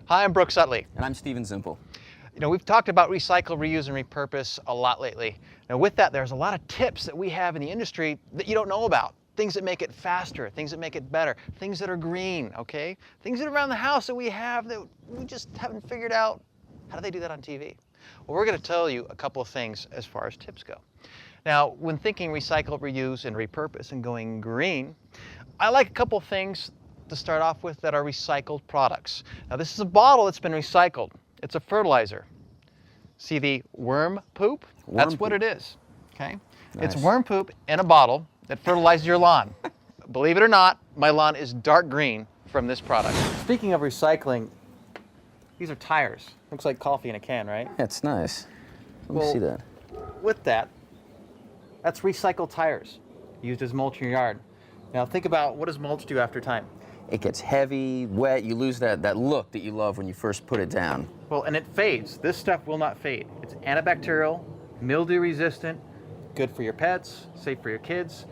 Hi, I'm Brooks Utley. And I'm Steven Zimple. You know, we've talked about recycle, reuse, and repurpose a lot lately. Now with that, there's a lot of tips that we have in the industry that you don't know about. Things that make it faster, things that make it better, things that are green, okay? Things that are around the house that we have that we just haven't figured out. How do they do that on TV? Well, we're gonna tell you a couple of things as far as tips go. Now, when thinking recycle, reuse, and repurpose and going green, I like a couple of things to start off with that are recycled products. Now this is a bottle that's been recycled. It's a fertilizer. See the worm poop? That's what it is, okay? Nice. It's worm poop in a bottle that fertilizes your lawn. Believe it or not, my lawn is dark green from this product. Speaking of recycling, these are tires. Looks like coffee in a can, right? That's nice. Let me see that. With that, that's recycled tires used as mulch in your yard. Now think about, what does mulch do after time? It gets heavy, wet, you lose that look that you love when you first put it down. Well, and it fades. This stuff will not fade. It's antibacterial, mildew resistant, good for your pets, safe for your kids.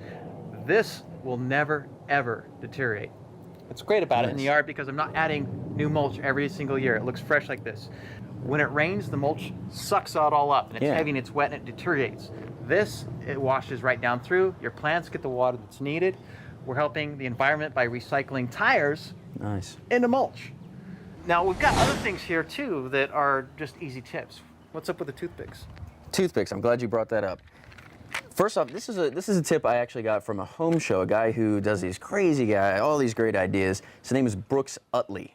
This will never, ever deteriorate. What's great about it in the yard, because I'm not adding new mulch every single year. It looks fresh like this. When it rains, the mulch sucks it all up, and it's heavy and it's wet and it deteriorates. This, it washes right down through. Your plants get the water that's needed. We're helping the environment by recycling tires into mulch. Now we've got other things here too that are just easy tips. What's up with the toothpicks? Toothpicks, I'm glad you brought that up. First off, this is a tip I actually got from a home show, a guy who does all these great ideas. His name is Brooks Utley.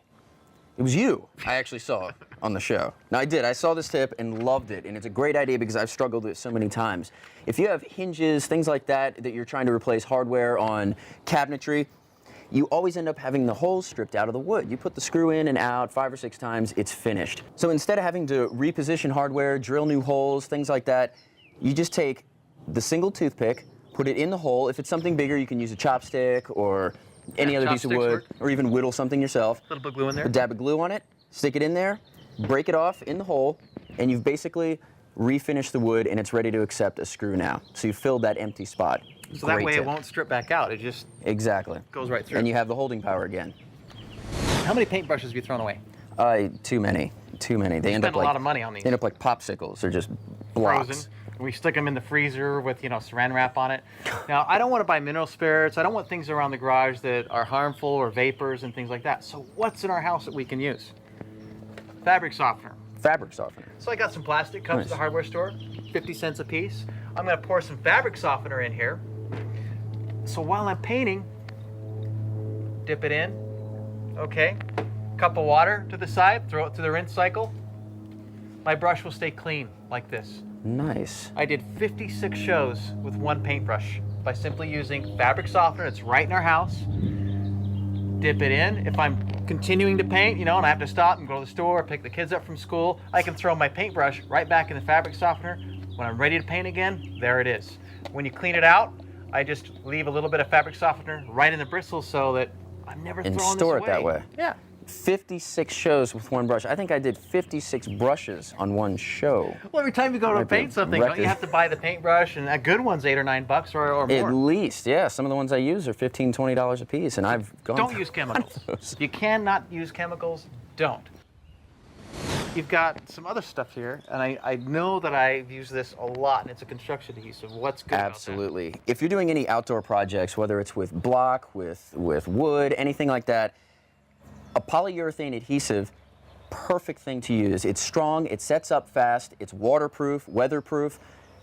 It was you I actually saw on the show. Now I saw this tip and loved it, and it's a great idea because I've struggled with it so many times. If you have hinges, things like that you're trying to replace hardware on cabinetry, you always end up having the holes stripped out of the wood. You put the screw in and out 5 or 6 times, it's finished. So instead of having to reposition hardware, drill new holes, things like that, you just take the single toothpick, put it in the hole. If it's something bigger, you can use a chopstick or any other piece of wood, or even whittle something yourself. A little bit of glue in there. Dab of glue on it, stick it in there, break it off in the hole, and you've basically refinished the wood and it's ready to accept a screw now. So you filled that empty spot. So that way it won't strip back out. It just goes right through. And you have the holding power again. How many paintbrushes have you thrown away? Too many. They end up a lot of money on these. They end up like popsicles. They're just blocks. Frozen. We stick them in the freezer with, saran wrap on it. Now, I don't want to buy mineral spirits. I don't want things around the garage that are harmful or vapors and things like that. So what's in our house that we can use? Fabric softener. Fabric softener. So I got some plastic cups at the hardware store, 50 cents a piece. I'm going to pour some fabric softener in here. So while I'm painting, dip it in. Okay. Cup of water to the side, throw it through the rinse cycle. My brush will stay clean like this. Nice. I did 56 shows with one paintbrush by simply using fabric softener. It's right in our house. Dip it in. If I'm continuing to paint, and I have to stop and go to the store, pick the kids up from school, I can throw my paintbrush right back in the fabric softener. When I'm ready to paint again, there it is. When you clean it out, I just leave a little bit of fabric softener right in the bristles so that I'm never throwing this away. And store it that way. Yeah. 56 shows with one brush. I think I did 56 brushes on one show. Well, every time you go to paint something, don't you have to buy the paintbrush, and a good one's $8 or $9 or more? At least, yeah. Some of the ones I use are $15, $20 a piece, and I've gone Don't use chemicals. You cannot use chemicals. Don't. You've got some other stuff here, and I know that I've used this a lot, and it's a construction adhesive. What's good Absolutely. about If you're doing any outdoor projects, whether it's with block, with wood, anything like that, a polyurethane adhesive, perfect thing to use. It's strong, it sets up fast, it's waterproof, weatherproof,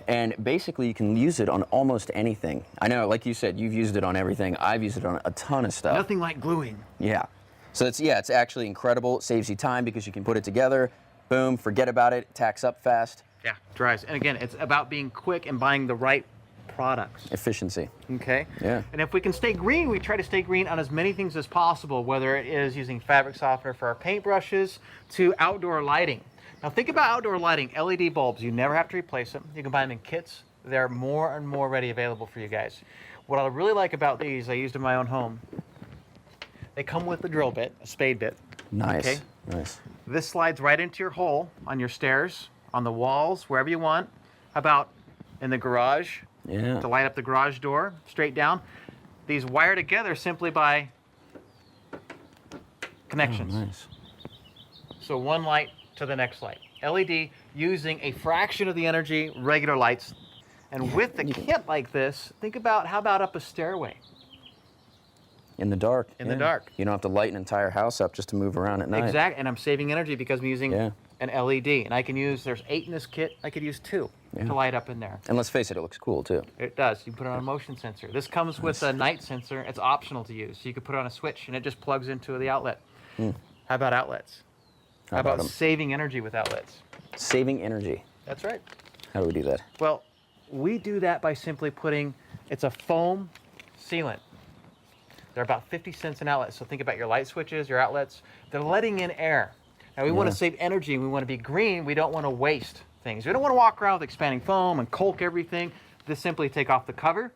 and basically you can use it on almost anything. I know, like you said, you've used it on everything. I've used it on a ton of stuff. Nothing like gluing. Yeah. So it's actually incredible. It saves you time because you can put it together, boom, forget about it, tacks up fast. Yeah, dries. And again, it's about being quick and buying the right products. Efficiency. Okay. Yeah. And if we can stay green, we try to stay green on as many things as possible, whether it is using fabric softener for our paintbrushes to outdoor lighting. Now think about outdoor lighting, LED bulbs. You never have to replace them. You can buy them in kits. They're more and more ready available for you guys. What I really like about these, I used in my own home, they come with a drill bit, a spade bit. Nice. Okay? Nice. This slides right into your hole on your stairs, on the walls, wherever you want. How about in the garage? Yeah. To light up the garage door, straight down. These wire together simply by connections. Oh, nice. So one light to the next light. LED using a fraction of the energy regular lights. And with the kit like this, think about, how about up a stairway? In the dark. In the dark. You don't have to light an entire house up just to move around at night. Exactly, and I'm saving energy because I'm using an LED. And I can use, there's 8 in this kit, I could use 2 to light up in there. And let's face it, it looks cool too. It does. You put it on a motion sensor. This comes with a night sensor. It's optional to use. So you can put it on a switch and it just plugs into the outlet. How about outlets? How about saving energy with outlets? Saving energy. That's right. How do we do that? Well, we do that by simply putting, it's a foam sealant. They're about 50 cents an outlet. So think about your light switches, your outlets. They're letting in air. Now we want to save energy and we want to be green. We don't want to waste things. We don't want to walk around with expanding foam and caulk everything. This simply take off the cover.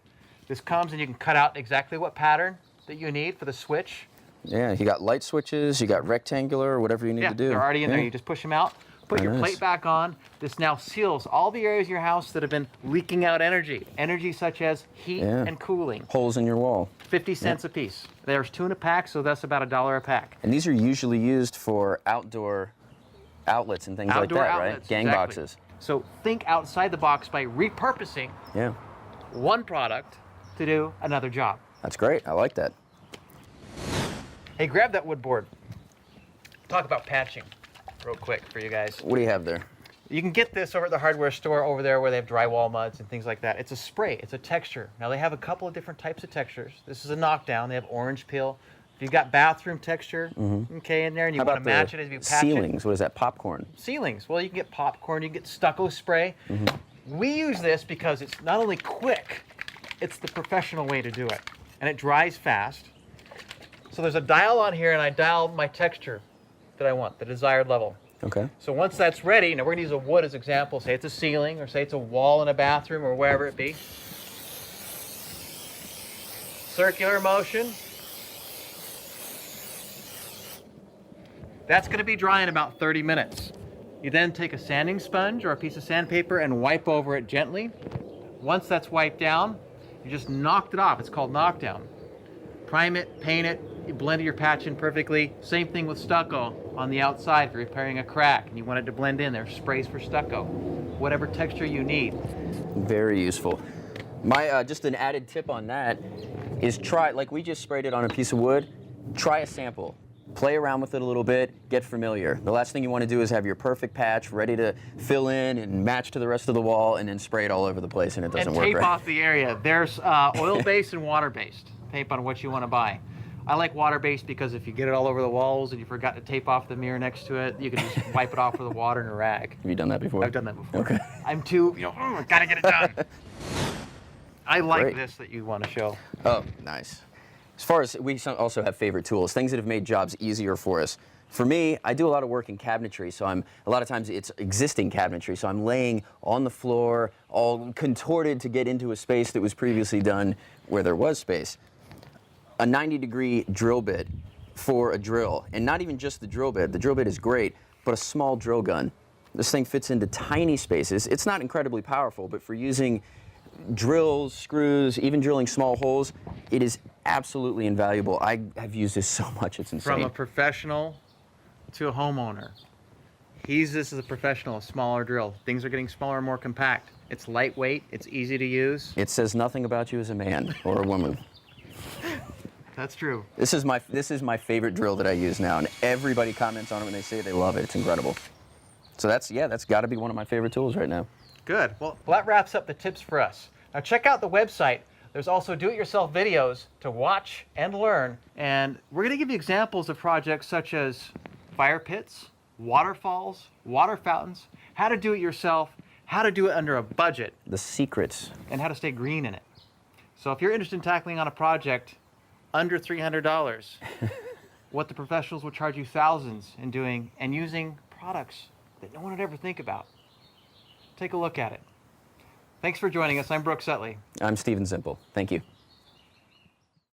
This comes and you can cut out exactly what pattern that you need for the switch. Yeah, you got light switches, you got rectangular, whatever you need to do. They're already in there. You just push them out, put your plate back on. This now seals all the areas in your house that have been leaking out energy. Energy such as heat and cooling. Holes in your wall. 50 cents a piece. There's 2 in a pack, so that's about $1 a pack. And these are usually used for outdoor outlets and things like that, right? Gang boxes. So think outside the box by repurposing one product to do another job. That's great. I like that. Hey, grab that wood board. Talk about patching real quick for you guys. What do you have there? You can get this over at the hardware store over there where they have drywall muds and things like that. It's a spray. It's a texture. Now, they have a couple of different types of textures. This is a knockdown. They have orange peel. If you've got bathroom texture, okay, in there, and you want to match it as you patch ceilings? What is that, popcorn? Ceilings. Well, you can get popcorn. You can get stucco spray. We use this because it's not only quick, it's the professional way to do it. And it dries fast. So there's a dial on here, and I dial my texture that I want, the desired level. Okay. So once that's ready, now we're going to use a wood as example. Say it's a ceiling, or say it's a wall in a bathroom, or wherever it be. Circular motion. That's going to be dry in about 30 minutes. You then take a sanding sponge or a piece of sandpaper and wipe over it gently. Once that's wiped down, you just knocked it off. It's called knockdown. Prime it, paint it, you blend your patch in perfectly. Same thing with stucco on the outside if you're repairing a crack and you want it to blend in. There's sprays for stucco. Whatever texture you need. Very useful. My just an added tip on that is try, like we just sprayed it on a piece of wood, try a sample. Play around with it a little bit, get familiar. The last thing you want to do is have your perfect patch ready to fill in and match to the rest of the wall and then spray it all over the place and it doesn't work right. And tape off the area. There's oil-based and water-based tape on what you want to buy. I like water-based because if you get it all over the walls and you forgot to tape off the mirror next to it, you can just wipe it off with a water and a rag. Have you done that before? I've done that before. Okay. I'm too, gotta get it done. I like this that you want to show. Oh, nice. As far as, we also have favorite tools, things that have made jobs easier for us. For me, I do a lot of work in cabinetry, so a lot of times it's existing cabinetry, so I'm laying on the floor, all contorted to get into a space that was previously done where there was space. A 90-degree drill bit for a drill, and not even just the drill bit is great, but a small drill gun. This thing fits into tiny spaces. It's not incredibly powerful, but for using drills, screws, even drilling small holes, it is absolutely invaluable. I have used this so much, it's insane. From a professional to a homeowner. He uses this as a professional, a smaller drill. Things are getting smaller and more compact. It's lightweight, it's easy to use. It says nothing about you as a man or a woman. That's true. This is my favorite drill that I use now, and everybody comments on it when they say they love it. It's incredible. So that's got to be one of my favorite tools right now. Good. Well, that wraps up the tips for us. Now check out the website. There's also do-it-yourself videos to watch and learn. And we're going to give you examples of projects such as fire pits, waterfalls, water fountains, how to do it yourself, how to do it under a budget. The secrets. And how to stay green in it. So if you're interested in tackling on a project under $300, what the professionals will charge you thousands in doing and using products that no one would ever think about. Take a look at it. Thanks for joining us. I'm Brooks Utley. I'm Steven Simple. Thank you.